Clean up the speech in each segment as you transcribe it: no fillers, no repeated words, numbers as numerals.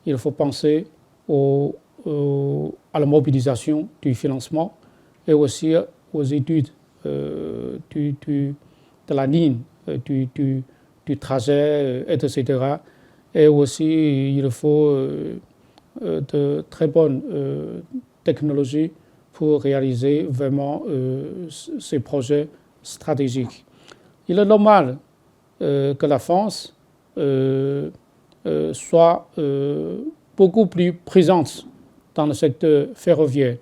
il faut penser à la mobilisation du financement et aussi aux études de la ligne, du trajet, etc. Et aussi, il faut de très bonnes technologies pour réaliser vraiment ces projets stratégiques. Il est normal que la France soit beaucoup plus présente dans le secteur ferroviaire.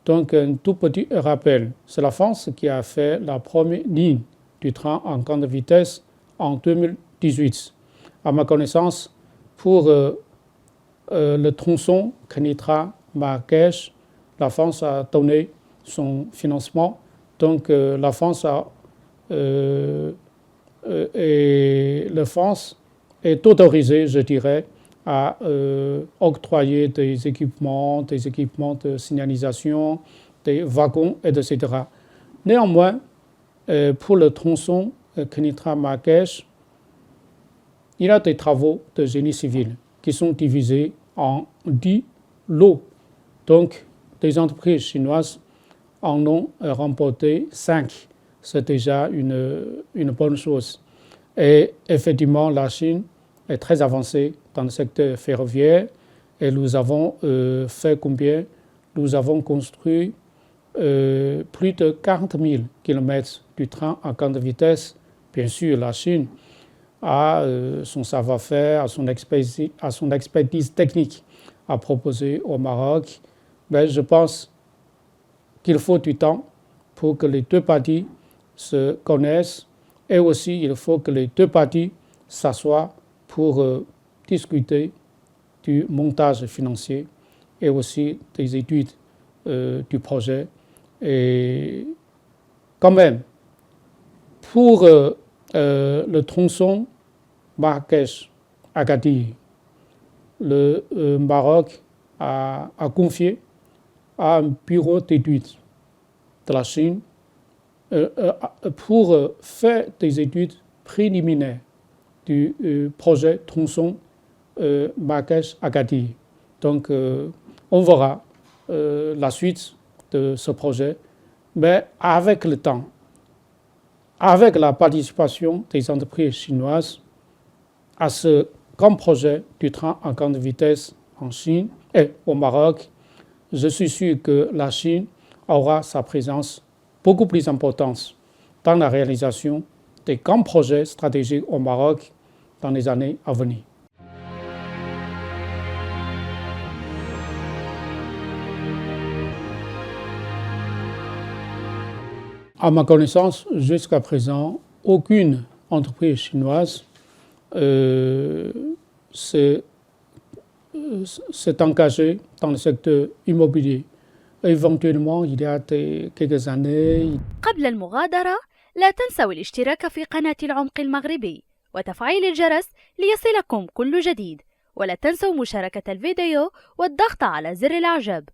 Donc, un tout petit rappel, c'est la France qui a fait la première ligne du train en grande vitesse en 2018. À ma connaissance, pour le tronçon Kenitra-Marrakech, la France a donné son financement. Donc, la France est autorisée, je dirais, à octroyer des équipements de signalisation, des wagons, etc. Néanmoins, pour le tronçon Kenitra-Marrakech, il y a des travaux de génie civil qui sont divisés en 10 lots. Donc, des entreprises chinoises en ont remporté 5. C'est déjà une bonne chose. Et effectivement, la Chine est très avancée dans le secteur ferroviaire et nous avons fait combien? Nous avons construit plus de 40 000 km du train à grande vitesse. Bien sûr, la Chine a son savoir-faire, à son expertise technique à proposer au Maroc. Mais je pense qu'il faut du temps pour que les deux parties se connaissent et aussi il faut que les deux parties s'assoient pour discuter du montage financier et aussi des études du projet. Et quand même, pour le tronçon Marrakech-Agadir, le Maroc a confié à un bureau d'études de la Chine pour faire des études préliminaires du projet tronçon Marrakech-Agadir. Donc, on verra la suite de ce projet, mais avec le temps, avec la participation des entreprises chinoises à ce grand projet du train à grande vitesse en Chine et au Maroc, je suis sûr que la Chine aura sa présence beaucoup plus importante dans la réalisation des grands projets stratégiques au Maroc dans les années à venir. À ma connaissance, jusqu'à présent, aucune entreprise chinoise s'est engagée dans le secteur immobilier. Éventuellement, il y a quelques années. قبل المغادرة، لا تنسوا الاشتراك في قناة العمق المغربي وتفعيل الجرس ليصلكم كل جديد، ولا تنسوا مشاركة الفيديو والضغط على زر الإعجاب.